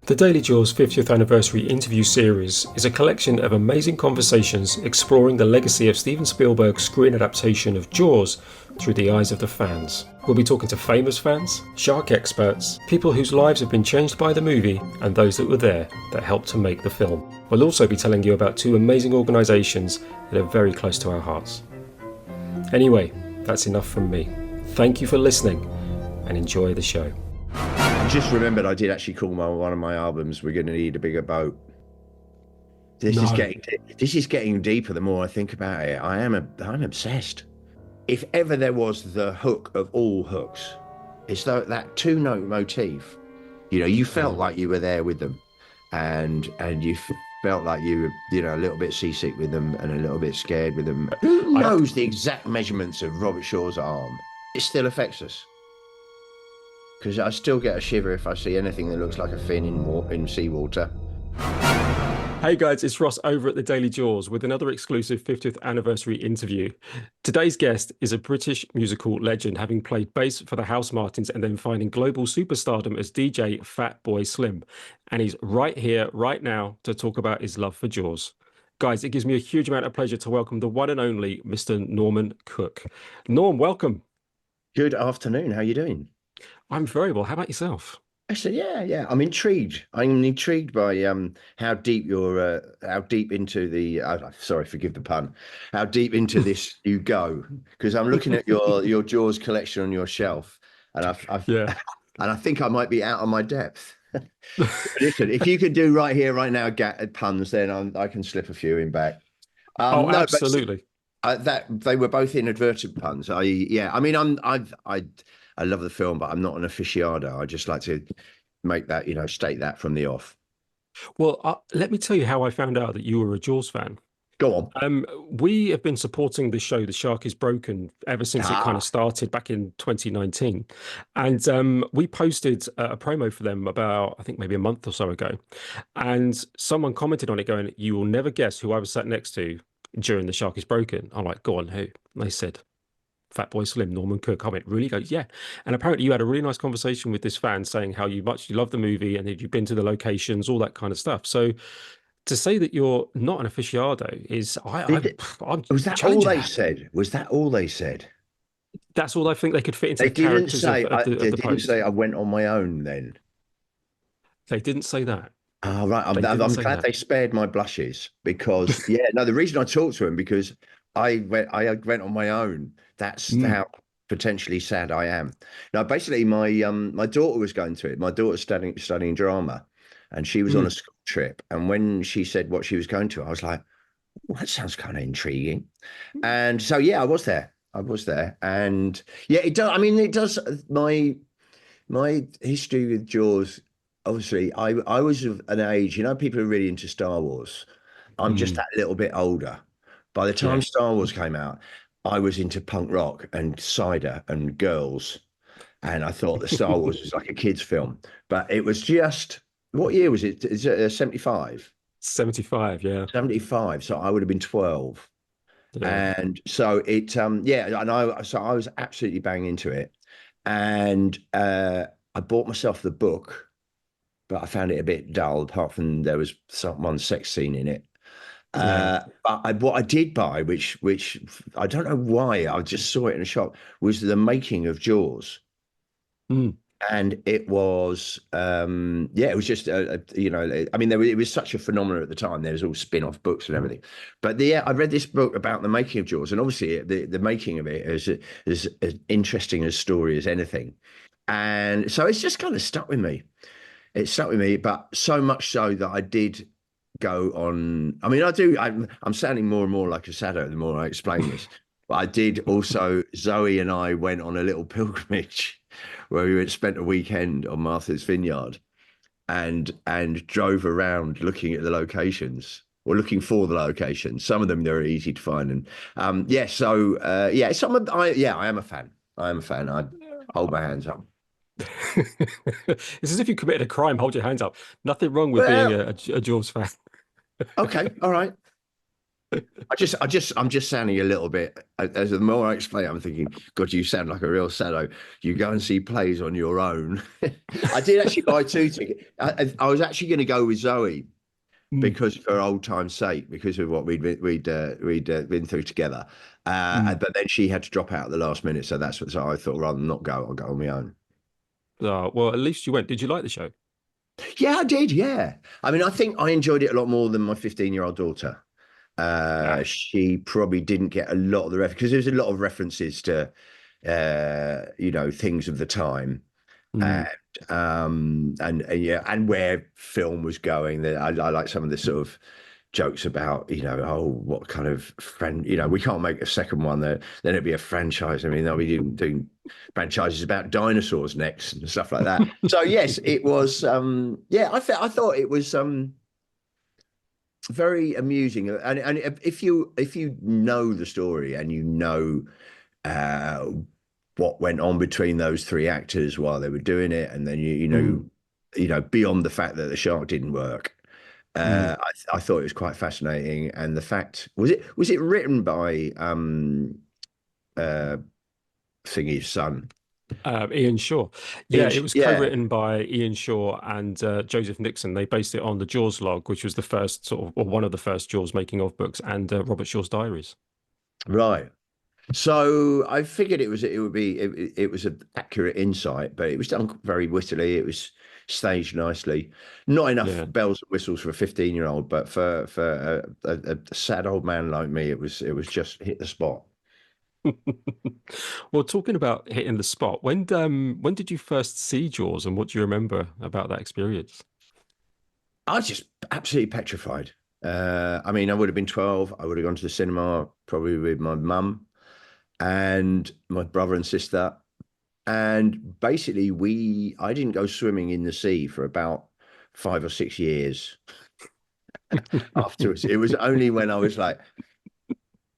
The Daily Jaws 50th Anniversary interview series is a collection of amazing conversations exploring the legacy of Steven Spielberg's screen adaptation of Jaws through the eyes of the fans. We'll be talking to famous fans, shark experts, people whose lives have been changed by the movie, and those that were there that helped to make the film. We'll also be telling you about two amazing organisations that are very close to our hearts. Anyway, that's enough from me. Thank you for listening and enjoy the show. I just remembered I did actually call one of my albums "We're Gonna Need a Bigger Boat." This is getting deeper the more I think about it. I'm obsessed. If ever there was the hook of all hooks, it's that two-note motif. You know, you felt like you were there with them, and you felt like you were, a little bit seasick with them and a little bit scared with them. Who knows the exact measurements of Robert Shaw's arm? It still affects us. Because I still get a shiver if I see anything that looks like a fin in seawater. Hey guys, it's Ross over at the Daily Jaws with another exclusive 50th anniversary interview. Today's guest is a British musical legend, having played bass for the House Martins and then finding global superstardom as DJ Fatboy Slim. And he's right here, right now, to talk about his love for Jaws. Guys, it gives me a huge amount of pleasure to welcome the one and only Mr. Norman Cook. Norm, welcome. Good afternoon. How are you doing? I'm very well. How about yourself? I said, yeah. I'm intrigued. I'm intrigued by how deep into the sorry, forgive the pun, how deep into this you go. Because I'm looking at your Jaws collection on your shelf, and and I think I might be out of my depth. Listen, if you could do right here, right now, puns, then I can slip a few in back. No, absolutely. That they were both inadvertent puns. I love the film, but I'm not an aficionado. I just like to make that, state that from the off. Well, let me tell you how I found out that you were a Jaws fan. Go on. We have been supporting the show, The Shark is Broken, ever since it kind of started back in 2019. And we posted a promo for them about, I think, maybe a month or so ago. And someone commented on it going, "You will never guess who I was sat next to during The Shark is Broken." I'm like, "Go on, who?" And they said, Fatboy Slim, Norman Cook. I went, "Really?" He goes, "Yeah." And apparently you had a really nice conversation with this fan saying how much you love the movie and that you've been to the locations, all that kind of stuff. So to say that you're not an aficionado is, was that all they said? Was that all they said? That's all I think they could fit into they the characters say, of the They didn't post. say I went on my own then. They didn't say that. Oh, right. I'm glad they spared my blushes because, the reason I talked to him because I went on my own. That's how potentially sad I am. Now, basically, my daughter was going to it. My daughter's studying drama, and she was on a school trip. And when she said what she was going to, I was like, well, that sounds kind of intriguing. And so, I was there. And it does. I mean, it does. My history with Jaws. Obviously, I was of an age, people are really into Star Wars. I'm just that little bit older. By the time Star Wars came out, I was into punk rock and cider and girls. And I thought the Star Wars was like a kid's film. But it was just, what year was it? Is it 75? 75, yeah. 75. So I would have been 12. Yeah. And so I was absolutely bang into it. And I bought myself the book, but I found it a bit dull, apart from there was one sex scene in it. But what I did buy, which I don't know why, I just saw it in a shop, was the making of Jaws. And it was, it was just, it was such a phenomenon at the time. There was all spin-off books and everything. But I read this book about the making of Jaws, and obviously the making of it is as interesting a story as anything. And so it's just kind of stuck with me. It stuck with me, but so much so that I did go on. I mean, I'm sounding more and more like a sado the more I explain this. But I did also, Zoe and I went on a little pilgrimage where we spent a weekend on Martha's Vineyard and drove around looking at the locations or looking for the locations. Some of them, they're easy to find. And I am a fan. I am a fan. I hold my hands up. It's as if you committed a crime. Hold your hands up. Nothing wrong with being a Jaws fan. Okay, all right. I'm just sounding a little bit. As the more I explain, I'm thinking, God, you sound like a real sado. You go and see plays on your own. I did actually buy two tickets. I was actually going to go with Zoe Mm, because for old time's sake, because of what we'd been through together. mm. But then she had to drop out at the last minute, so that's what. So I thought, rather than not go, I'll go on my own. Well, at least you went. Did you like the show? Yeah, I did. Yeah, I mean, I think I enjoyed it a lot more than my 15-year-old daughter. Ah. She probably didn't get a lot of the reference because there's a lot of references to, things of the time, Mm, and and yeah, and where film was going. That I like some of the sort of jokes about, oh, what kind of friend, we can't make a second one. Then it'd be a franchise. I mean, they'll be doing franchises about dinosaurs next and stuff like that. So yes, it was. Yeah, I thought it was. Very amusing, and if you know the story and you know uh, what went on between those three actors while they were doing it, and then mm, beyond the fact that the shark didn't work, mm. I thought it was quite fascinating. And the fact was it written by uh, Thingy's son? Ian Shaw. Yeah, Ian, it was yeah, co-written by Ian Shaw and Joseph Nixon. They based it on the Jaws log, which was the first sort of, or one of the first Jaws making of books, and Robert Shaw's diaries. right. So I figured it was an accurate insight, but it was done very wittily. It was staged nicely. Not enough Yeah. bells and whistles for a 15-year-old, but for a sad old man like me, it was just hit the spot. Well, talking about hitting the spot, when did you first see Jaws, and what do you remember about that experience? I was just absolutely petrified. I mean, I would have been 12. I would have gone to the cinema probably with my mum and my brother and sister. And basically, I didn't go swimming in the sea for about 5 or 6 years afterwards. It was only when I was like,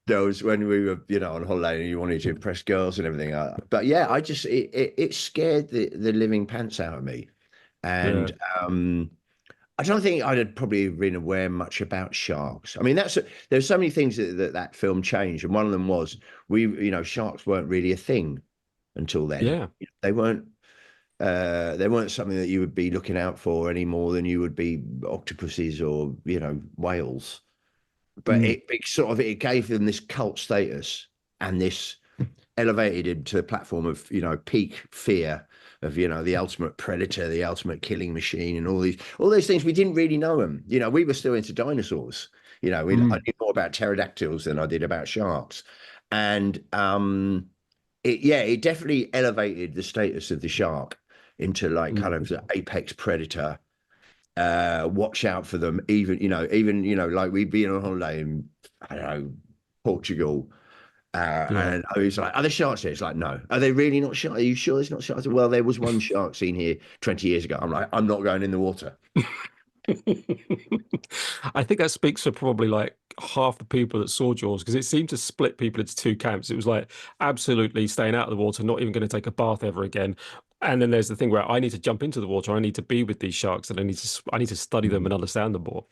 there was when we were, on holiday and you wanted to impress girls and everything. But yeah, it scared the living pants out of me. Yeah. And I don't think I'd have probably been aware much about sharks. I mean, there's so many things that film changed, and one of them was sharks weren't really a thing until then. Yeah. They weren't something that you would be looking out for any more than you would be octopuses or whales. But Mm, it sort of it gave them this cult status and this elevated him to the platform of peak fear of the ultimate predator, the ultimate killing machine, and all those things. We didn't really know them. We were still into dinosaurs. I mm, knew more about pterodactyls than I did about sharks, and it definitely elevated the status of the shark into like kind mm, of the apex predator. Watch out for them. Even like we'd been on holiday in, I don't know, Portugal. yeah. And I was like, are there sharks here? It's like, no. Are they really not sharks? Are you sure there's not sharks? Well, there was one shark seen here 20 years ago. I'm like, I'm not going in the water. I think that speaks for probably like half the people that saw Jaws because it seemed to split people into two camps. It was like absolutely staying out of the water, not even going to take a bath ever again. And then there's the thing where I need to jump into the water. I need to be with these sharks, and I need to study them and understand them more.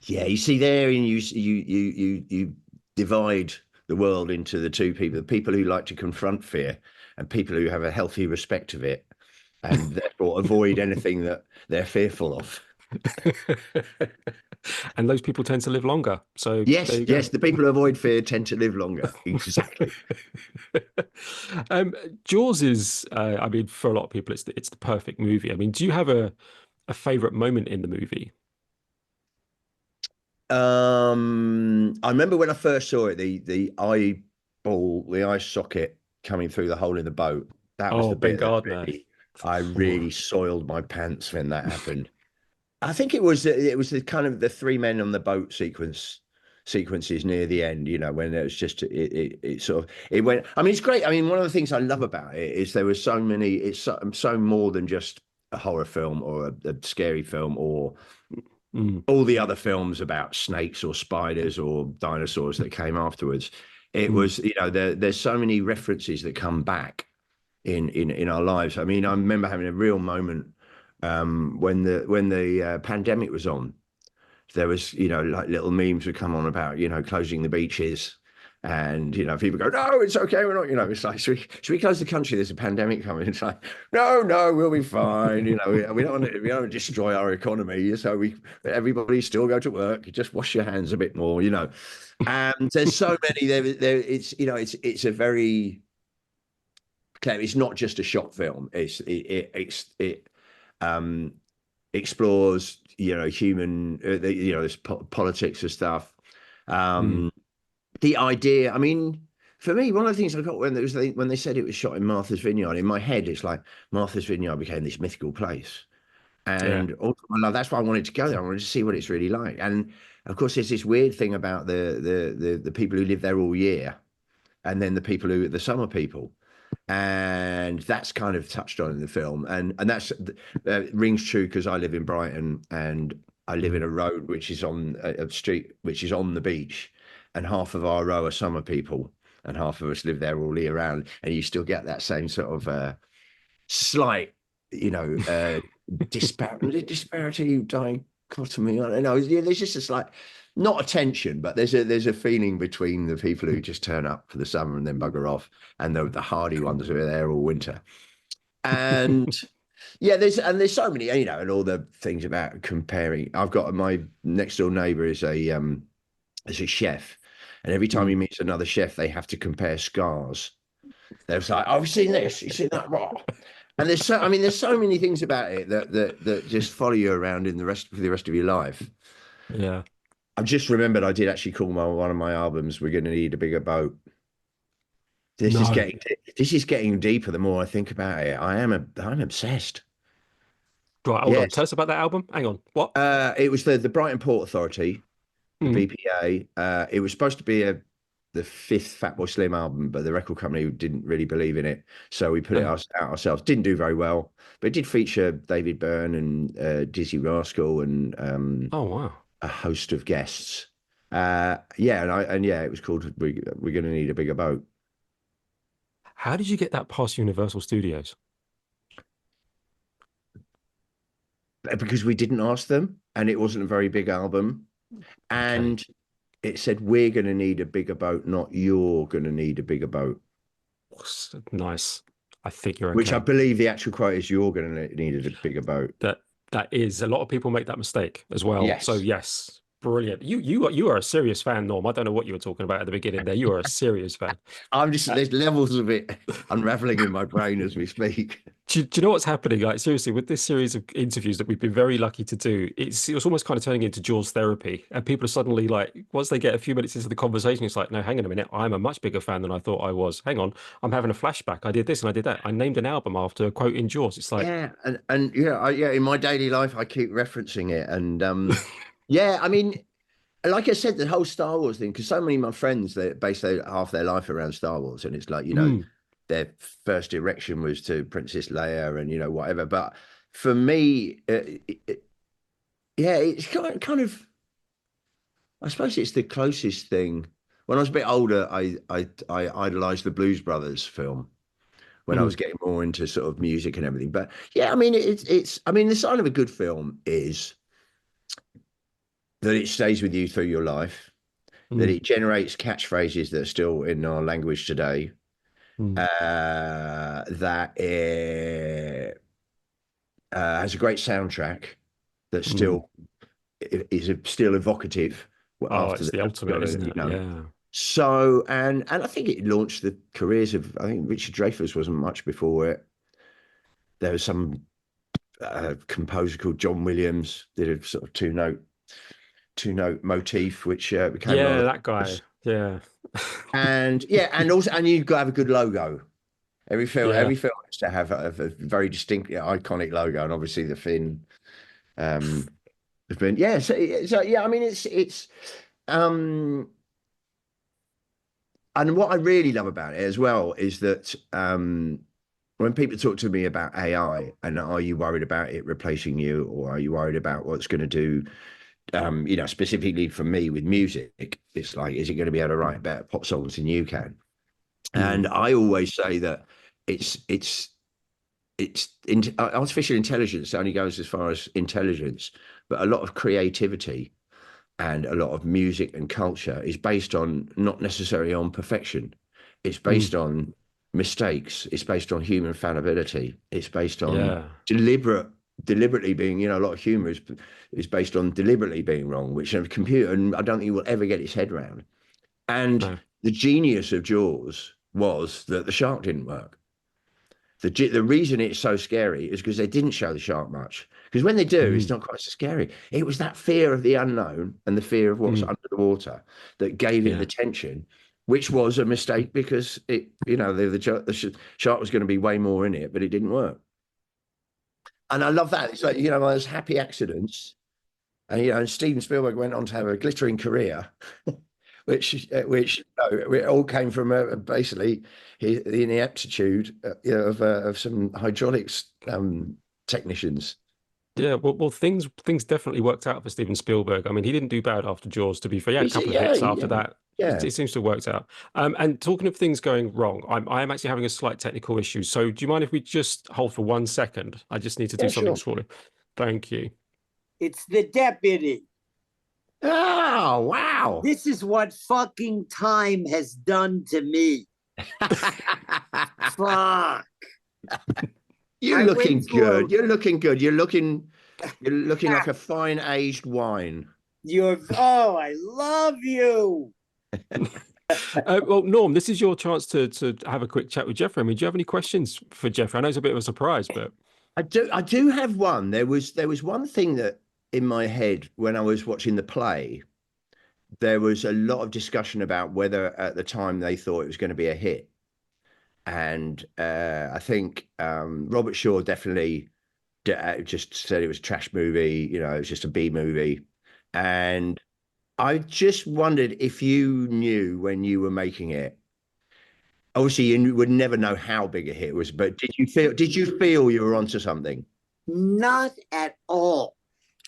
Yeah, you see there, and you divide the world into the two people: the people who like to confront fear, and people who have a healthy respect of it, and therefore avoid anything that they're fearful of. And those people tend to live longer. So there Yes, you go. yes, the people who avoid fear tend to live longer. Exactly. Um, Jaws is, I mean, for a lot of people, it's the perfect movie. I mean, do you have a favorite moment in the movie? I remember when I first saw it, the eye socket coming through the hole in the boat. That was Oh, the Ben bit that Gardner. really, I Ooh. really soiled my pants when that happened. I think it was the kind of the three men on the boat sequences near the end, when it was just it sort of it went. I mean, it's great. I mean, one of the things I love about it is there were so many. It's so more than just a horror film or a scary film or Mm, all the other films about snakes or spiders or dinosaurs that came afterwards. It mm, was, there's so many references that come back in our lives. I mean, I remember having a real moment when the pandemic was on, there was, like little memes would come on about, closing the beaches. And, people go, no, it's okay. We're not, it's like, should we close the country? There's a pandemic coming. It's like, no, we'll be fine. We don't want to destroy our economy. So everybody still go to work. Just wash your hands a bit more. And there's so many there. It's a very clever, it's not just a short film. It explores, human, this politics and stuff. Mm. The idea, I mean, for me, one of the things I got when they said it was shot in Martha's Vineyard, in my head, it's like Martha's Vineyard became this mythical place. Yeah. And also, that's why I wanted to go there. I wanted to see what it's really like. And of course, there's this weird thing about the people who live there all year, and then the summer people, and that's kind of touched on in the film, and that's rings true because I live in Brighton, and I live in Mm. a road which is on a street which is on the beach, and half of our row are summer people, and half of us live there all year round, and you still get that same sort of slight, disparity dichotomy. I don't know. Yeah, there's just a slight, not a tension, but there's a feeling between the people who just turn up for the summer and then bugger off, and the hardy ones who are there all winter. And yeah, there's so many, and all the things about comparing. I've got my next door neighbor is a chef, and every time he Mm. meets another chef, they have to compare scars. They're like, "Oh, I've seen this, you've seen that." Raw. And there's so many things about it that just follow you around for the rest of your life. Yeah. I've just remembered I did actually call one of my albums "We're Gonna Need a Bigger Boat." This is No. getting this is getting deeper the more I think about it. I'm obsessed. Right, hold on. Yes. Tell us about that album. Hang on. What? It was the Brighton Port Authority, the Mm. BPA. It was supposed to be the fifth Fatboy Slim album, but the record company didn't really believe in it, so we put it Uh, out ourselves. Didn't do very well, but it did feature David Byrne and Dizzy Rascal and oh, wow. a host of guests. Yeah, and yeah, it was called We're Gonna Need a Bigger Boat. How did you get that past Universal Studios? Because we didn't ask them, and it wasn't a very big album, Okay. and it said we're going to need a bigger boat, not you're going to need a bigger boat. Nice. I think you're Which I okay. believe the actual quote is you're going to need a bigger boat. That that is a lot of people make that mistake as well. So Yes. yes, brilliant. You are a serious fan, Norm. I don't know what you were talking about at the beginning there. You are a serious fan. I'm just, Uh, there's levels of it unraveling in my brain as we speak. do you know what's happening? Like seriously, with this series of interviews that we've been very lucky to do, it's almost kind of turning into Jaws therapy, and people are suddenly like, once they get a few minutes into the conversation, it's like, no, hang on a minute, I'm a much bigger fan than I thought I was. Hang on, I'm having a flashback. I did this and I did that. I named an album after a quote in Jaws. It's like, Yeah. And yeah, in my daily life, I keep referencing it. And yeah, I mean, like I said, the whole Star Wars thing, because so many of my friends, they base half their life around Star Wars. And it's like, mm, their first erection was to Princess Leia and, whatever. But for me, yeah, it's kind of, I suppose it's the closest thing. When I was a bit older, I idolized the Blues Brothers film when I mm, was getting more into sort of music and everything. But yeah, I mean, I mean, the sign of a good film is that it stays with you through your life, that mm, it generates catchphrases that are still in our language today, mm, that it has a great soundtrack that mm. still is still evocative Oh, after it's the the ultimate, isn't you it? know. Yeah. So and I think it launched the careers of, I think Richard Dreyfuss wasn't much before it. There was some composer called John Williams did a sort of two note motif which became Yeah, rather that guy. famous. Yeah. And yeah, and also, and you've got to have a good logo. Yeah. Every film has to have a very distinct, iconic logo, and obviously the Finn um has been, yeah. So yeah, I mean, it's um and what I really love about it as well is that when people talk to me about AI and are you worried about it replacing you, or are you worried about what's going to do, specifically for me with music, it's like, is it going to be able to write better pop songs than you can? And Mm, I always say that artificial intelligence only goes as far as intelligence, but a lot of creativity and a lot of music and culture is based on not necessarily on perfection. It's based on mistakes. It's based on human fallibility. It's based on Yeah. deliberately being, a lot of humor is based on deliberately being wrong, which a computer, and I don't think he will ever get his head around. And No. the genius of Jaws was that the shark didn't work. The reason it's so scary is because they didn't show the shark much. Because when they do, it's not quite so scary. It was that fear of the unknown and the fear of what's under the water that gave it Yeah. the tension, which was a mistake because the shark was going to be way more in it, but it didn't work. And I love that. It's like, those happy accidents. And Steven Spielberg went on to have a glittering career, which it all came from basically the ineptitude of some hydraulics technicians. Yeah, well, things definitely worked out for Steven Spielberg. I mean, he didn't do bad after Jaws, to be fair. He had a couple of hits after that. Yeah. It seems to have worked out. And talking of things going wrong, I am actually having a slight technical issue. So do you mind if we just hold for 1 second? I just need to do something Sure. shortly. Thank you. It's the deputy. Oh, wow. This is what fucking time has done to me. Fuck. You're looking good. You're looking good. You're looking like a fine aged wine. I love you. Well, Norm, this is your chance to have a quick chat with Jeffrey. I mean, do you have any questions for Jeffrey? I know it's a bit of a surprise, but I do have one. There was one thing that in my head when I was watching the play, there was a lot of discussion about whether at the time they thought it was going to be a hit. And I think Robert Shaw definitely just said it was a trash movie, it was just a B movie. And I just wondered if you knew when you were making it. Obviously, you would never know how big a hit it was, but did you feel you were onto something? Not at all.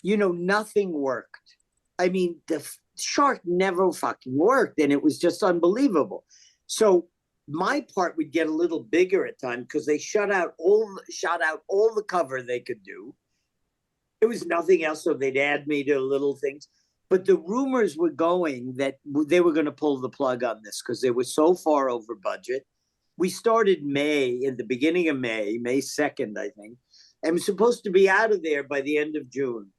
Nothing worked. I mean, the shark never fucking worked, and it was just unbelievable. So my part would get a little bigger at times because they shot out all the cover they could do. It was nothing else, so they'd add me to little things. But the rumors were going that they were going to pull the plug on this because they were so far over budget. We started in the beginning of May 2nd, I think, and we're supposed to be out of there by the end of June.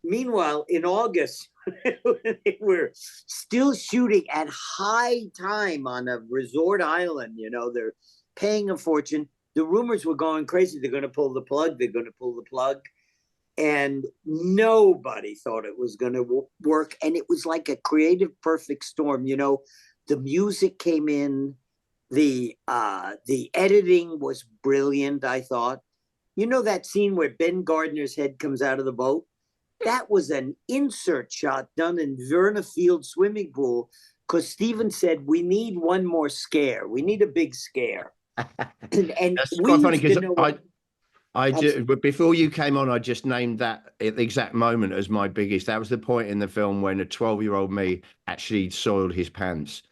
Meanwhile, in August, they were still shooting at high time on a resort island. They're paying a fortune. The rumors were going crazy. They're going to pull the plug. They're going to pull the plug. And nobody thought it was going to work. And it was like a creative perfect storm. The music came in. The editing was brilliant, I thought. That scene where Ben Gardner's head comes out of the boat? That was an insert shot done in Verna Field swimming pool because Steven said, we need one more scare. We need a big scare. And that's quite funny because but before you came on, I just named that at the exact moment as my biggest. That was the point in the film when a 12-year-old me actually soiled his pants.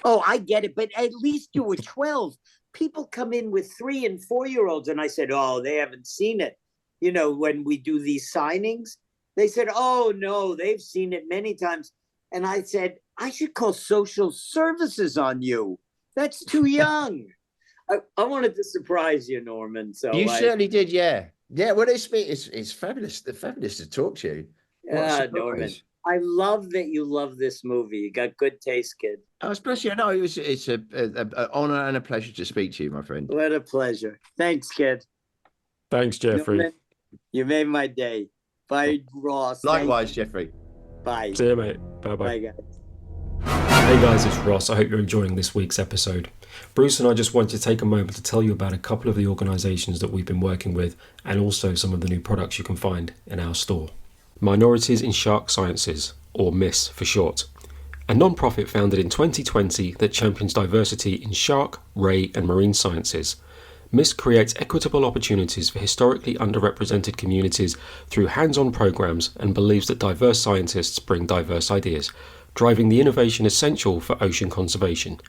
Oh, I get it. But at least you were 12. People come in with 3 and 4-year-olds. And I said, oh, they haven't seen it. When we do these signings, they said, oh, no, they've seen it many times. And I said, I should call social services on you. That's too young. I wanted to surprise you, Norman. So you certainly did, yeah. Yeah, well, it's fabulous. It's fabulous to talk to you. Norman, I love that you love this movie. You got good taste, kid. Oh, it's you. No, it's an honor and a pleasure to speak to you, my friend. What a pleasure. Thanks, kid. Thanks, Jeffrey. Norman, you made my day. Bye, Ross. Likewise, Jeffrey. Bye. See you, mate. Bye-bye. Bye, guys. Hey guys, it's Ross. I hope you're enjoying this week's episode. Bruce and I just wanted to take a moment to tell you about a couple of the organisations that we've been working with and also some of the new products you can find in our store. Minorities in Shark Sciences, or MISS for short, a non-profit founded in 2020 that champions diversity in shark, ray and marine sciences. MISS creates equitable opportunities for historically underrepresented communities through hands-on programs and believes that diverse scientists bring diverse ideas, driving the innovation essential for ocean conservation.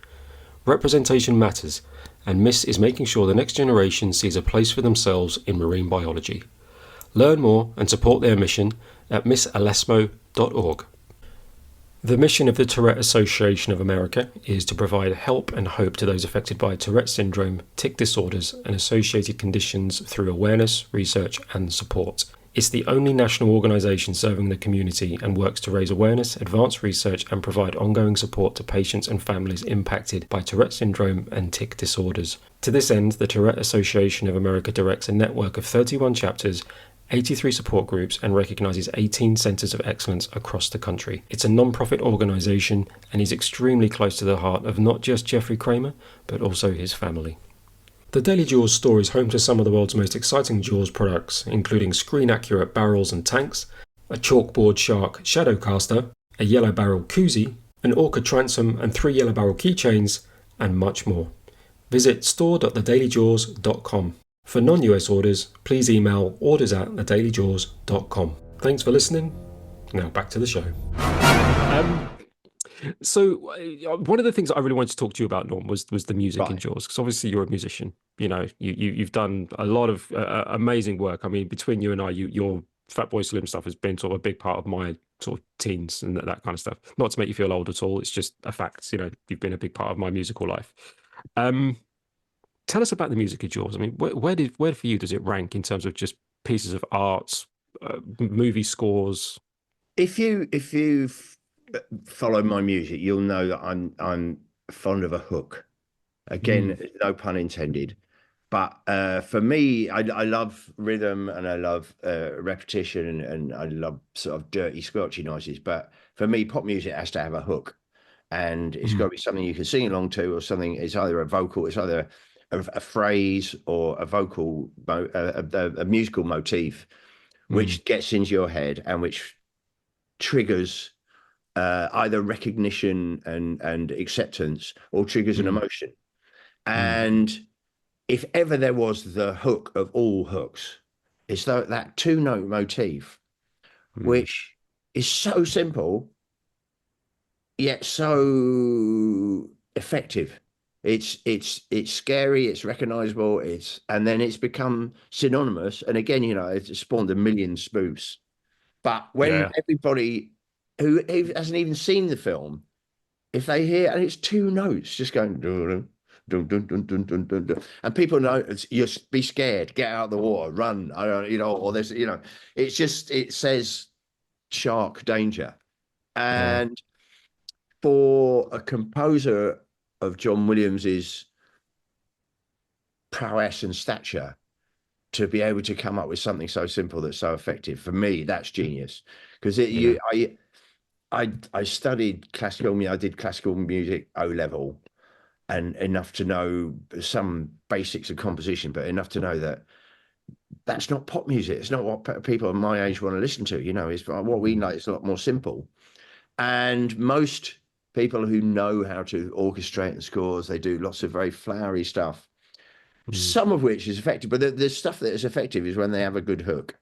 Representation matters, and MISS is making sure the next generation sees a place for themselves in marine biology. Learn more and support their mission at missalesmo.org. tourette.org. The mission of the Tourette Association of America is to provide help and hope to those affected by Tourette syndrome, tic disorders, and associated conditions through awareness, research, and support. It's the only national organisation serving the community and works to raise awareness, advance research, and provide ongoing support to patients and families impacted by Tourette syndrome and tic disorders. To this end, the Tourette Association of America directs a network of 31 chapters, 83 support groups, and recognises 18 centres of excellence across the country. It's a non-profit organisation and is extremely close to the heart of not just Jeffrey Kramer, but also his family. The Daily Jaws store is home to some of the world's most exciting Jaws products, including screen-accurate barrels and tanks, a chalkboard shark shadow caster, a yellow barrel koozie, an orca transom and 3 yellow barrel keychains, and much more. Visit store.thedailyjaws.com. For non-US orders, please email orders@thedailyjaws.com. Thanks for listening. Now back to the show. So one of the things that I really wanted to talk to you about, Norm, was the music in Jaws, because obviously you're a musician. You know, you've done a lot of amazing work. I mean, between you and I, your Fatboy Slim stuff has been sort of a big part of my sort of teens and that kind of stuff. Not to make you feel old at all. It's just a fact. You know, you've been a big part of my musical life. Tell us about the music of Jaws. I mean, where for you does it rank in terms of just pieces of art, movie scores? If you follow my music, you'll know that I'm fond of a hook. Again, no pun intended. But for me, I love rhythm and I love repetition and I love sort of dirty, squelchy noises. But for me, pop music has to have a hook, and it's got to be something you can sing along to, or something. It's either a vocal, it's either a phrase or a vocal, a musical motif, which gets into your head and which triggers either recognition and acceptance, or triggers an emotion. And if ever there was the hook of all hooks, it's that 2-note motif, which is so simple yet so effective. It's scary, it's recognizable, and then it's become synonymous. And again, you know, it's spawned a million spoofs. But when everybody who hasn't even seen the film, if they hear, and it's 2 notes just going dun dun dun dun dun dun dun, dun, and people know, you be scared, get out of the water, run, I don't, you know, or there's, you know, it's just, it says shark danger. And for a composer of John Williams's prowess and stature to be able to come up with something so simple that's so effective, for me, that's genius. Because I studied classical music. I did classical music O-level, and enough to know some basics of composition, but enough to know that that's not pop music. It's not what people of my age want to listen to. You know, it's what we know. It's a lot more simple. And most people who know how to orchestrate and scores, they do lots of very flowery stuff, some of which is effective. But the stuff that is effective is when they have a good hook.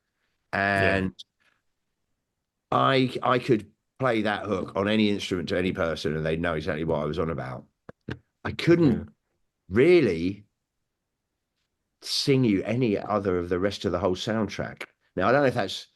And I could play that hook on any instrument to any person and they'd know exactly what I was on about. I couldn't really sing you any other of the rest of the whole soundtrack. Now, I don't know if that's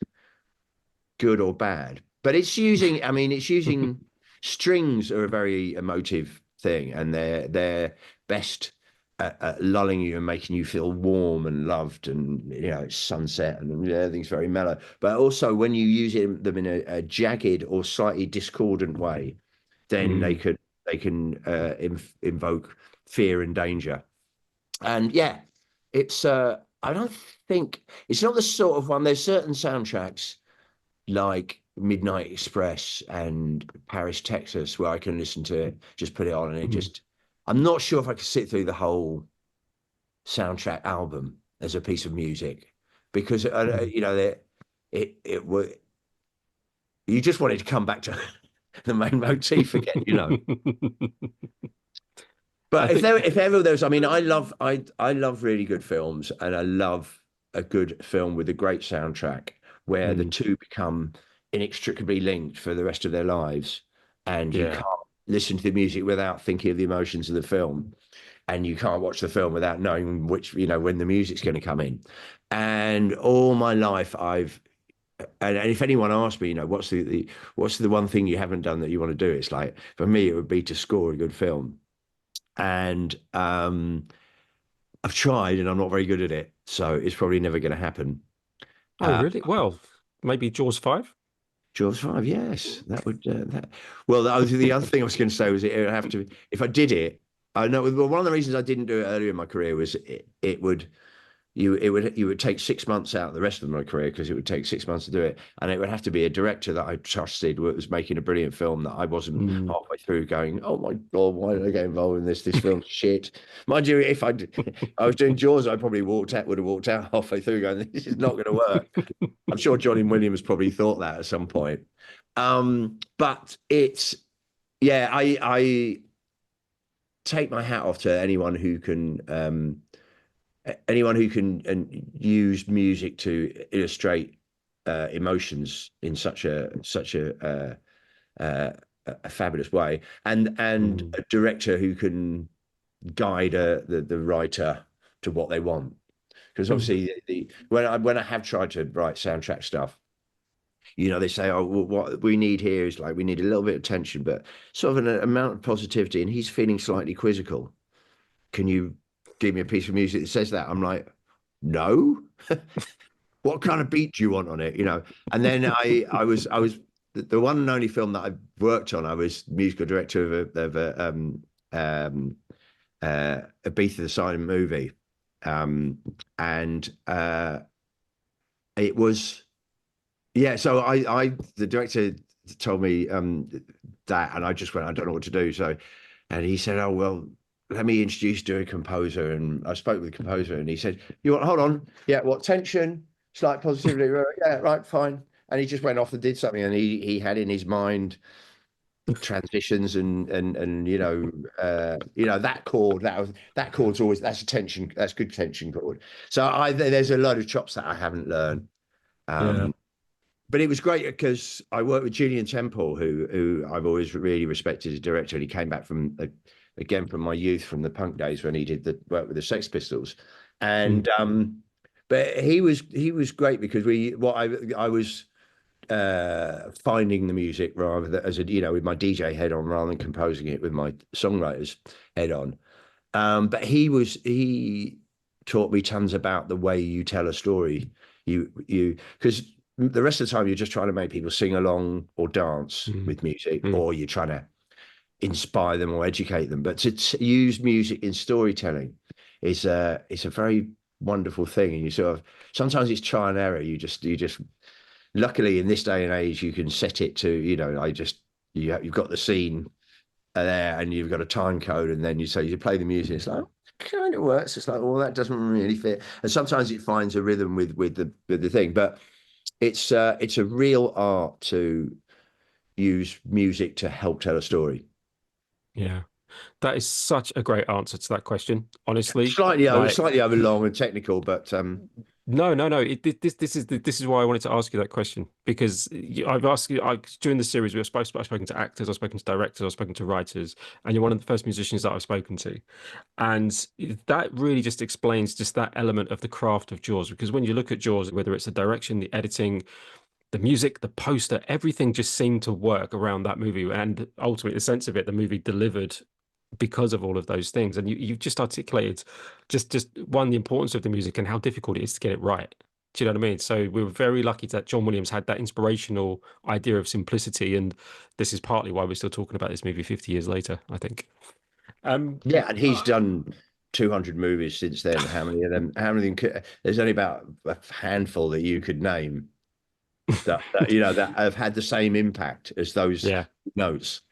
good or bad, but it's using, I mean, it's using strings are a very emotive thing, and they're best at lulling you and making you feel warm and loved, and you know, it's sunset and everything's very mellow. But also when you use them in a jagged or slightly discordant way, then they can invoke fear and danger. And it's I don't think it's not the sort of one. There's certain soundtracks like Midnight Express and Paris, Texas, where I can listen to it, just put it on, and it just, I'm not sure if I could sit through the whole soundtrack album as a piece of music, because you know, it would, you just wanted to come back to the main motif again, you know. But if ever there was, I mean, I love really good films, and I love a good film with a great soundtrack where the two become inextricably linked for the rest of their lives, and you can't listen to the music without thinking of the emotions of the film, and you can't watch the film without knowing which, you know, when the music's going to come in. And all my life I've and if anyone asks me, what's what's the one thing you haven't done that you want to do? It's like, for me, it would be to score a good film. And I've tried and I'm not very good at it. So it's probably never going to happen. Oh, really? Well, maybe Jaws 5? Jaws 5, yes. That would, well, the other thing I was going to say was it would have to, if I did it, I know, well, one of the reasons I didn't do it earlier in my career was you would take 6 months out of the rest of my career because it would take 6 months to do it, and it would have to be a director that I trusted was making a brilliant film that I wasn't halfway through going, oh my god, why did I get involved in this film's shit. Mind you, if I was doing Jaws, I probably would have walked out halfway through going, this is not going to work. I'm sure Johnny Williams probably thought that at some point. But it's, yeah, I take my hat off to anyone who can use music to illustrate emotions in such a fabulous way, and a director who can guide the writer to what they want. Because obviously, when I have tried to write soundtrack stuff, they say, oh, well, what we need here is like we need a little bit of tension, but sort of an amount of positivity. And he's feeling slightly quizzical. Can you give me a piece of music that says that? I'm like, no. What kind of beat do you want on it? And then I was the one and only film that I worked on. I was musical director of a Beat of the Silent movie, and it was, yeah. So the director told me that, and I just went, I don't know what to do. So, and he said, oh well, let me introduce you to a composer. And I spoke with the composer, and he said, you want, hold on, yeah, what, tension, slight positivity, yeah, right, fine. And he just went off and did something, and he had in his mind transitions and that chord, that chord's always, that's a tension, that's good tension chord. So there's a load of chops that I haven't learned. But it was great because I worked with Julian Temple, who I've always really respected as a director, and he came back from again from my youth, from the punk days when he did the work with the Sex Pistols, and but he was great because I was finding the music rather than with my DJ head on rather than composing it with my songwriter's head on. But he taught me tons about the way you tell a story. Because the rest of the time you're just trying to make people sing along or dance with music, or you're trying to inspire them or educate them. But to use music in storytelling is it's a very wonderful thing. And you sort of, sometimes it's trial and error. You just luckily in this day and age you can set it to, you've got the scene there and you've got a time code, and then you play the music. It's like, kind of works. It's like, well, that doesn't really fit. And sometimes it finds a rhythm with the thing, but it's a real art to use music to help tell a story. Yeah, that is such a great answer to that question. Honestly, slightly over long and technical, but no. This is why I wanted to ask you that question, because I've asked you during the series. I've spoken to actors, I've spoken to directors, I've spoken to writers, and you're one of the first musicians that I've spoken to, and that really just explains just that element of the craft of Jaws. Because when you look at Jaws, whether it's the direction, the editing, the music, the poster, everything just seemed to work around that movie, and ultimately the sense of it, the movie delivered because of all of those things. And you've just articulated just one, the importance of the music and how difficult it is to get it right. Do you know what I mean? So we were very lucky that John Williams had that inspirational idea of simplicity, and this is partly why we're still talking about this movie 50 years later, I think. Yeah, and he's done 200 movies since then. How many of them? There's only about a handful that you could name that have had the same impact as those notes.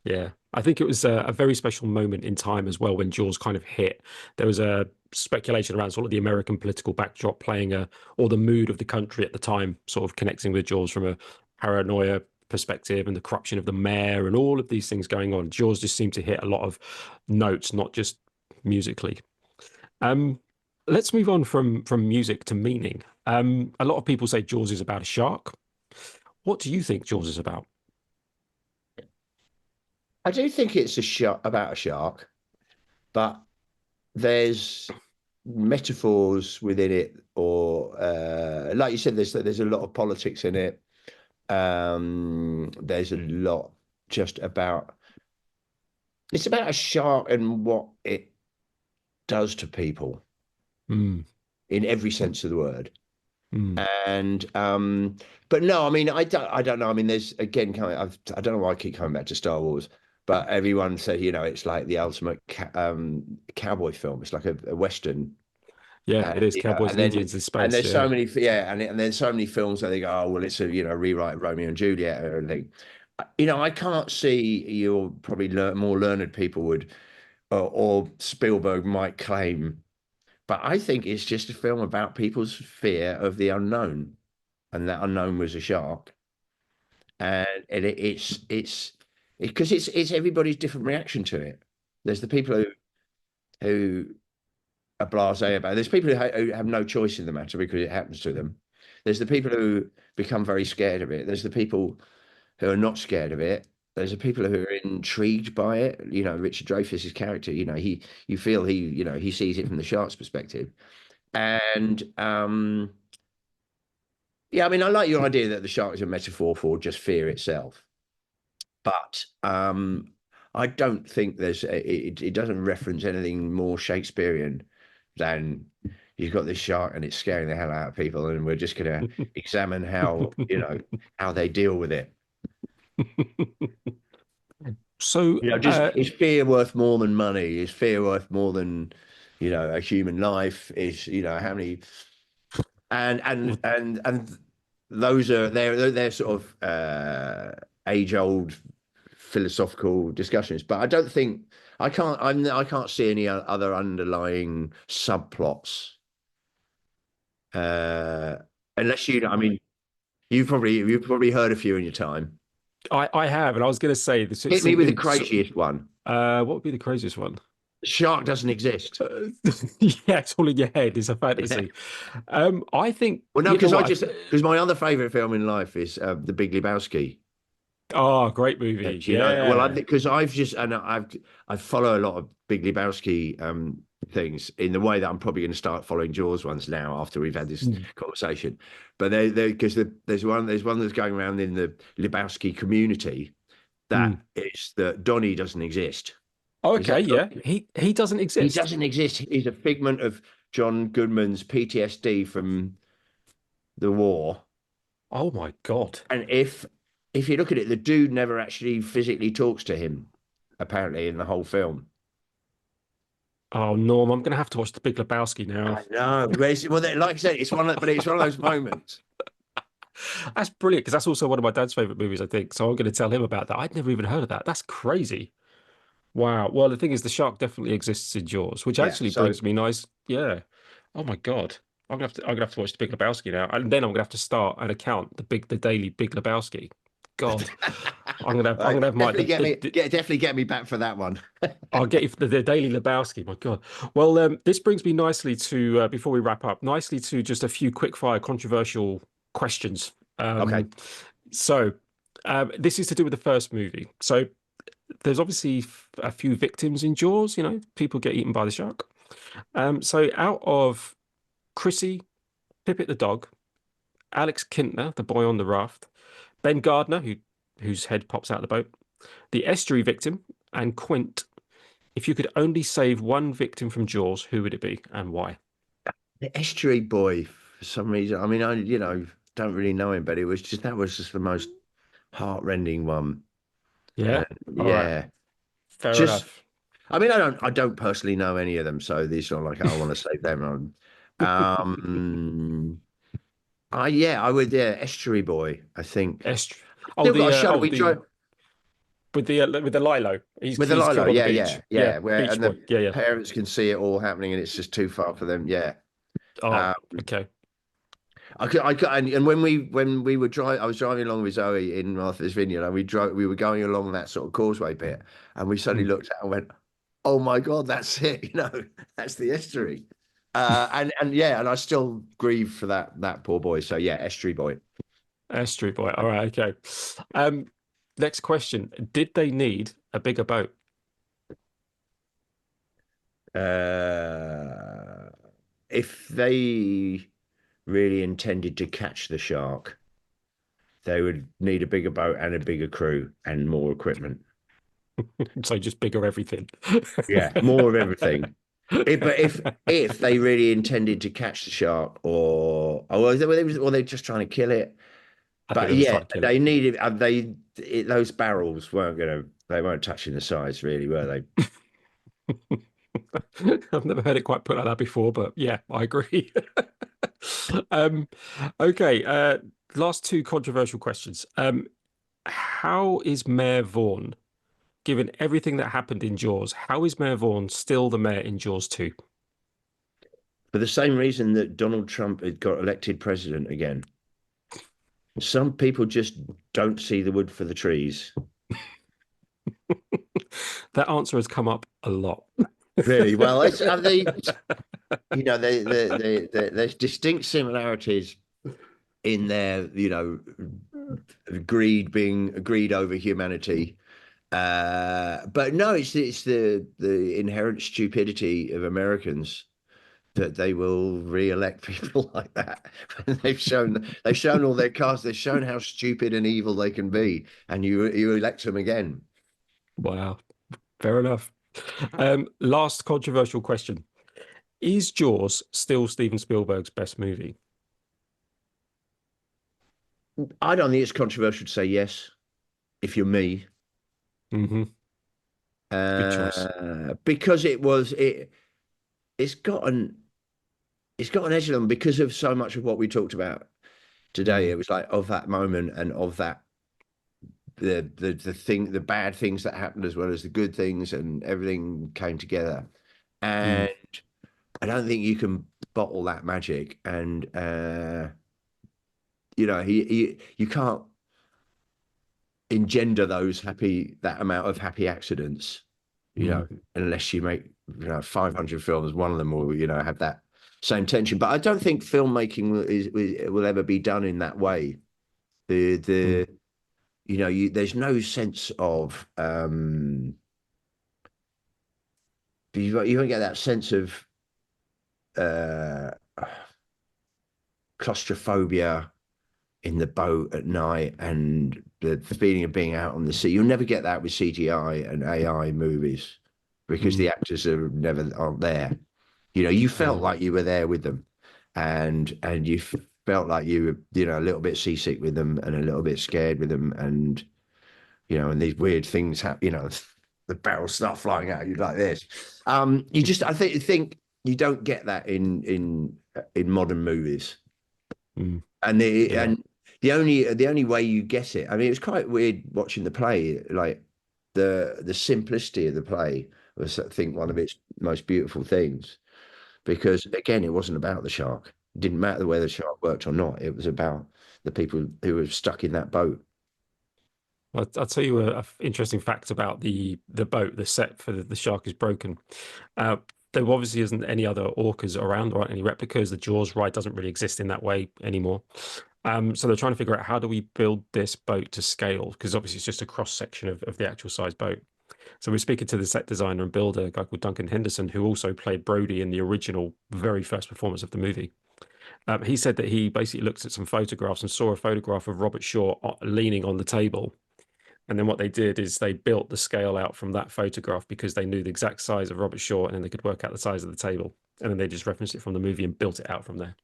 Yeah, I think it was a very special moment in time as well when Jaws kind of hit. There was a speculation around sort of the American political backdrop playing or the mood of the country at the time, sort of connecting with Jaws from a paranoia perspective, and the corruption of the mayor and all of these things going on. Jaws just seemed to hit a lot of notes, not just musically. Let's move on from music to meaning. A lot of people say Jaws is about a shark. What do you think Jaws is about? I do think it's about a shark, but there's metaphors within it, or like you said, there's a lot of politics in it. There's a lot just about it's about a shark and what it does to people Mm. in every sense of the word. Mm. And but no, I mean, I don't know. I mean, there's again I don't know why I keep coming back to Star Wars, but everyone said, you know, it's like the ultimate cowboy film. It's like a Western. Yeah, it is You know, Cowboys and and then Indians in and space. there's so Yeah. many, yeah, and there's so many films that they go, oh well, it's a rewrite of Romeo and Juliet or anything. You know, I can't see your probably more learned people would, or Spielberg might claim, but I think it's just a film about people's fear of the unknown, and that unknown was a shark, and it's because it's everybody's different reaction to it. There's the people who are blasé about it. There's people who have no choice in the matter because it happens to them. There's the people who become very scared of it. There's the people who are not scared of it. There's the people who are intrigued by it. You know, Richard Dreyfuss's character, you know, you feel he sees it from the shark's perspective. And yeah, I mean, I like your idea that the shark is a metaphor for just fear itself. But I don't think it doesn't reference anything more Shakespearean than you've got this shark and it's scaring the hell out of people, and we're just going to examine how they deal with it. So, You know, just is fear worth more than money? Is fear worth more than, a human life? Is, how many and those are they're sort of age old philosophical discussions, but I don't think I can't see any other underlying subplots, uh, unless I mean, you've probably heard a few in your time. I have, and I was going to say this. Hit me with the craziest one. What would be the craziest one? The shark doesn't exist. Yeah, it's all in your head. It's a fantasy. Yeah. I think. Well, no, because my other favorite film in life is The Big Lebowski. Oh, great movie. You know, Yeah. well, because I follow a lot of Big Lebowski things in the way that I'm probably going to start following Jaws ones now after we've had this conversation. But because there's one that's going around in the Lebowski community that is that Donnie doesn't exist. Okay, yeah, he doesn't exist. He doesn't exist. He's a figment of John Goodman's PTSD from the war. Oh my God. And if you look at it, the dude never actually physically talks to him, apparently, in the whole film. Oh, Norm, I'm going to have to watch The Big Lebowski now. I know. Well, like I said, it's one of those moments. That's brilliant, because that's also one of my dad's favorite movies, I think. So I'm going to tell him about that. I'd never even heard of that. That's crazy. Wow. Well, the thing is, the shark definitely exists in Jaws, which actually brings me nice. Yeah. Oh my God. I'm gonna have to watch The Big Lebowski now, and then I'm gonna have to start an account, the daily Big Lebowski. God, I'm gonna have my definitely get me back for that one. I'll get you the daily Lebowski. My God. Well, this brings me nicely to before we wrap up, nicely to just a few quick fire controversial questions. Okay. So this is to do with the first movie. So there's obviously a few victims in Jaws. You know, people get eaten by the shark. So out of Chrissy, Pippet the dog, Alex Kintner, the boy on the raft, Ben Gardner, whose head pops out of the boat, the estuary victim, and Quint. If you could only save one victim from Jaws, who would it be and why? The estuary boy, for some reason. I mean, I don't really know him, but that was just the most heartrending one. Yeah. Yeah. Right. Fair enough. I mean, I don't personally know any of them, so it's not like I want to save them. I would. Yeah, estuary boy. I think. Estuary. With the Lilo. He's the Lilo. Yeah. Where and the parents can see it all happening, and it's just too far for them. Yeah. Oh, okay. And when we were driving, I was driving along with Zoe in Martha's Vineyard, and we were going along that sort of causeway bit, and we suddenly looked out and went, "Oh my God, that's it! That's the estuary." And I still grieve for that poor boy. So yeah, estuary boy. Estuary boy. All right, okay. Next question: did they need a bigger boat? if they really intended to catch the shark, they would need a bigger boat and a bigger crew and more equipment. So just bigger everything. Yeah, more of everything. But if they really intended to catch the shark, or they're just trying to kill it. I think But they was yeah, trying to kill they it. needed those barrels they weren't touching the sides really, were they? I've never heard it quite put like that before, but yeah, I agree. um, okay, last two controversial questions. How is Mayor Vaughn, given everything that happened in Jaws, how is Mayor Vaughn still the mayor in Jaws 2? For the same reason that Donald Trump had got elected president again. Some people just don't see the wood for the trees. That answer has come up a lot. Really? Well, it's there's distinct similarities in their, greed over humanity. But no, it's the inherent stupidity of Americans that they will re-elect people like that. they've shown all their cards. They've shown how stupid and evil they can be, and you elect them again. Wow, fair enough. Last controversial question. Is Jaws still Steven Spielberg's best movie? I don't think it's controversial to say yes, if you're me. Mm-hmm. Good choice. Because it's got an edge to them because of so much of what we talked about today. It was like of that moment and of that the bad things that happened as well as the good things, and everything came together. And I don't think you can bottle that magic. And you can't engender that amount of happy accidents, unless you make 500 films. One of them will have that same tension. But I don't think filmmaking will ever be done in that way. There's no sense of you don't get that sense of claustrophobia in the boat at night and the feeling of being out on the sea. You'll never get that with CGI and AI movies because the actors aren't there. You felt like you were there with them, and you felt like you were a little bit seasick with them and a little bit scared with them, and and these weird things happen. The barrels start flying out you like this. I think you don't get that in modern movies. And the only way you get it, I mean, it was quite weird watching the play. Like the simplicity of the play was, I think, one of its most beautiful things, because again, it wasn't about the shark. It didn't matter whether the shark worked or not. It was about the people who were stuck in that boat. I'll tell you an interesting fact about the boat, the set for the shark is broken. There obviously isn't any other orcas around or any replicas. The Jaws ride doesn't really exist in that way anymore. So they're trying to figure out, how do we build this boat to scale? Because obviously it's just a cross section of the actual size boat. So we're speaking to the set designer and builder, a guy called Duncan Henderson, who also played Brody in the original, very first performance of the movie. He said that he basically looked at some photographs and saw a photograph of Robert Shaw leaning on the table. And then what they did is they built the scale out from that photograph, because they knew the exact size of Robert Shaw, and then they could work out the size of the table. And then they just referenced it from the movie and built it out from there.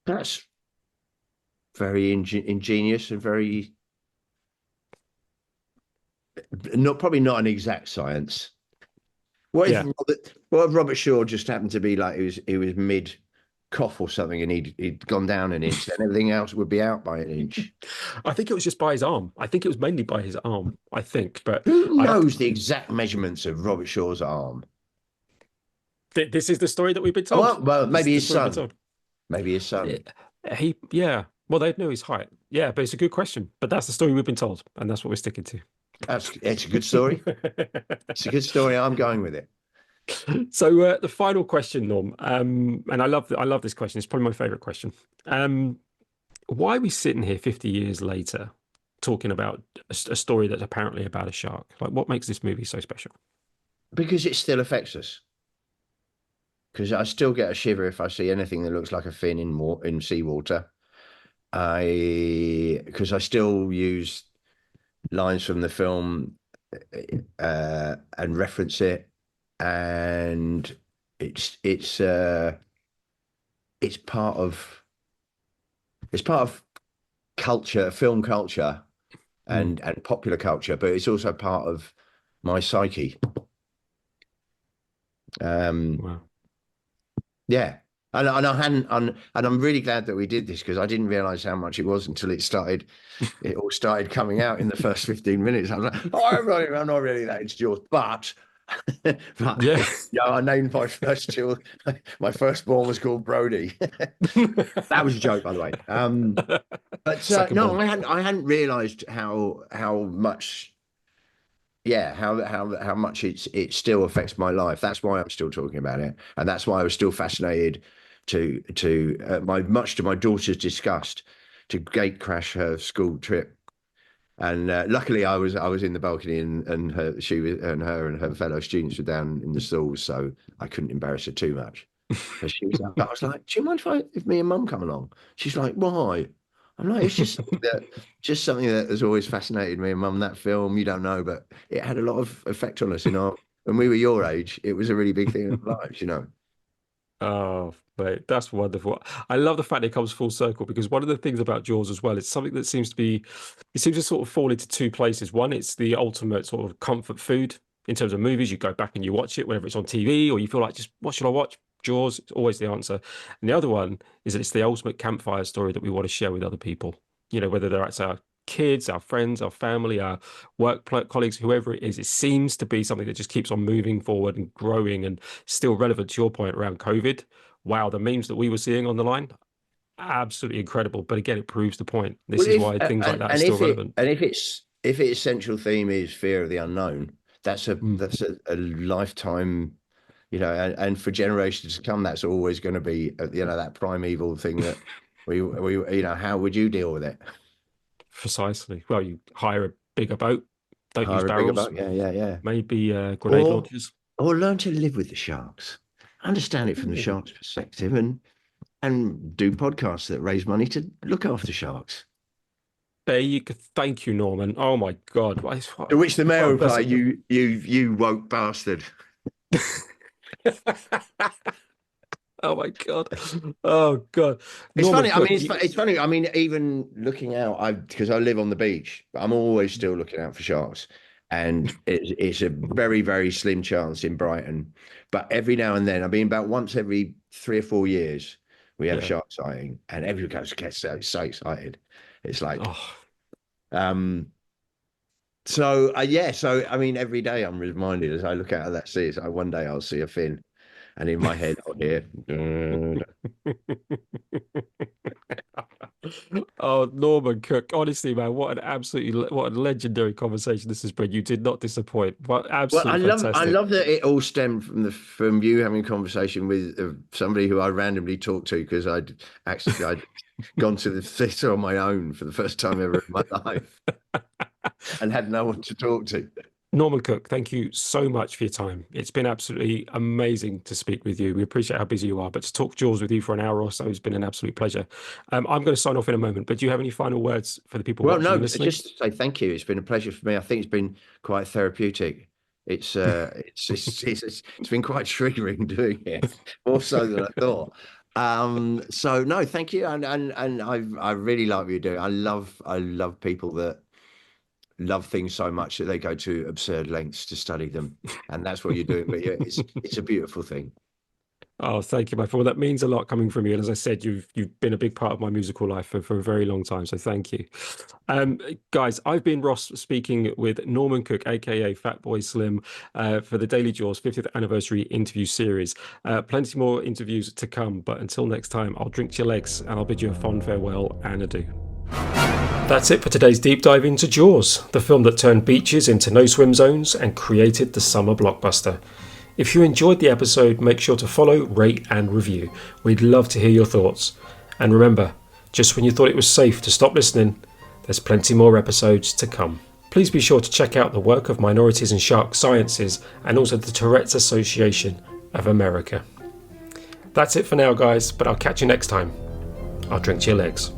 That's very ingenious and very probably not an exact science. What if Robert Shaw just happened to be like he was mid cough or something, and he'd gone down an inch, then everything else would be out by an inch? I think it was just by his arm. I think it was mainly by his arm, I think. But who knows the exact measurements of Robert Shaw's arm? This is the story that we've been told. Well, maybe his son. Maybe his son. Well, they know his height. Yeah, but it's a good question. But that's the story we've been told, and that's what we're sticking to. It's a good story. It's a good story. I'm going with it. So the final question, Norm, and I love this question. It's probably my favorite question. Why are we sitting here 50 years later talking about a story that's apparently about a shark? Like, what makes this movie so special? Because it still affects us. because I still get a shiver if I see anything that looks like a fin in seawater. Because I still use lines from the film and reference it, and it's part of culture, film culture, and popular culture, but it's also part of my psyche. Wow. Yeah. And I hadn't, and I'm really glad that we did this, because I didn't realize how much it was until it all started coming out in the first 15 minutes. I was like, oh, I'm not really that into yours, but yeah, I named my first child. My firstborn was called Brody. That was a joke, by the way. But no, I hadn't realized how much. Yeah, how much it still affects my life. That's why I'm still talking about it, and that's why I was still fascinated to much to my daughter's disgust, to gate crash her school trip. And luckily, I was in the balcony, and her and her fellow students were down in the stalls, so I couldn't embarrass her too much. But I was like, "Do you mind if me and Mum come along?" She's like, "Why?" I'm like, "It's just something that has always fascinated me and Mum. That film, you don't know, but it had a lot of effect on us. When we were your age, it was a really big thing in our lives. Oh, mate, that's wonderful. I love the fact it comes full circle, because one of the things about Jaws as well, it's something that seems to sort of fall into two places. One, it's the ultimate sort of comfort food in terms of movies. You go back and you watch it, whenever it's on TV, or you feel like, just what should I watch? Jaws, it's always the answer. And the other one is that it's the ultimate campfire story that we want to share with other people. Whether they're our kids, our friends, our family, our work colleagues, whoever it is. It seems to be something that just keeps on moving forward and growing, and still relevant to your point around COVID. Wow, the memes that we were seeing on the line, absolutely incredible. But again, it proves the point. This is why things like that are still relevant. And if its central theme is fear of the unknown, that's a lifetime, and for generations to come, that's always going to be that primeval thing that we how would you deal with it? Precisely. Well, you hire a bigger boat, don't use Hire a bigger barrels. boat, yeah. Maybe grenade launchers. Or learn to live with the sharks. Understand it from the shark's perspective, and do podcasts that raise money to look after sharks. There you go. Thank you, Norman. Oh my God. To which the mayor replied, you woke bastard. Oh my God. Oh God. It's Norman, funny. It's funny. I mean, even looking out, because I live on the beach, but I'm always still looking out for sharks. And it's a very, very slim chance in Brighton. But every now and then, about once every 3 or 4 years, we have a shark sighting, and everyone gets so excited. It's like, So every day I'm reminded, as I look out of that sea, it's like one day I'll see a fin, and in my head I'll hear. Oh, Norman Cook, honestly, man, what a legendary conversation this has been. You did not disappoint. But absolutely fantastic. I love that it all stemmed from you having a conversation with somebody who I randomly talked to, because I'd gone to the theatre on my own for the first time ever in my life and had no one to talk to. Norman Cook, thank you so much for your time. It's been absolutely amazing to speak with you. We appreciate how busy you are, but to talk Jaws with you for an hour or so has been an absolute pleasure. I'm going to sign off in a moment, but do you have any final words for the people watching and listening? Just to say thank you. It's been a pleasure for me. I think it's been quite therapeutic. It's been quite triggering doing it, more so than I thought. So no, thank you, and I really like what you do. I love people that love things so much that they go to absurd lengths to study them, and that's what you're doing. But yeah, it's a beautiful thing. Oh, thank you, my friend. Well, that means a lot coming from you. And as I said, you've been a big part of my musical life for a very long time. So thank you. Guys, I've been Ross, speaking with Norman Cook, aka Fatboy Slim, for the Daily Jaws 50th anniversary interview series. Plenty more interviews to come, but until next time, I'll drink to your legs, and I'll bid you a fond farewell and adieu. That's it for today's deep dive into Jaws, the film that turned beaches into no-swim zones and created the summer blockbuster. If you enjoyed the episode, make sure to follow, rate and review. We'd love to hear your thoughts. And remember, just when you thought it was safe to stop listening, there's plenty more episodes to come. Please be sure to check out the work of Minorities in Shark Sciences and also the Tourette's Association of America. That's it for now, guys, but I'll catch you next time. I'll drink to your legs.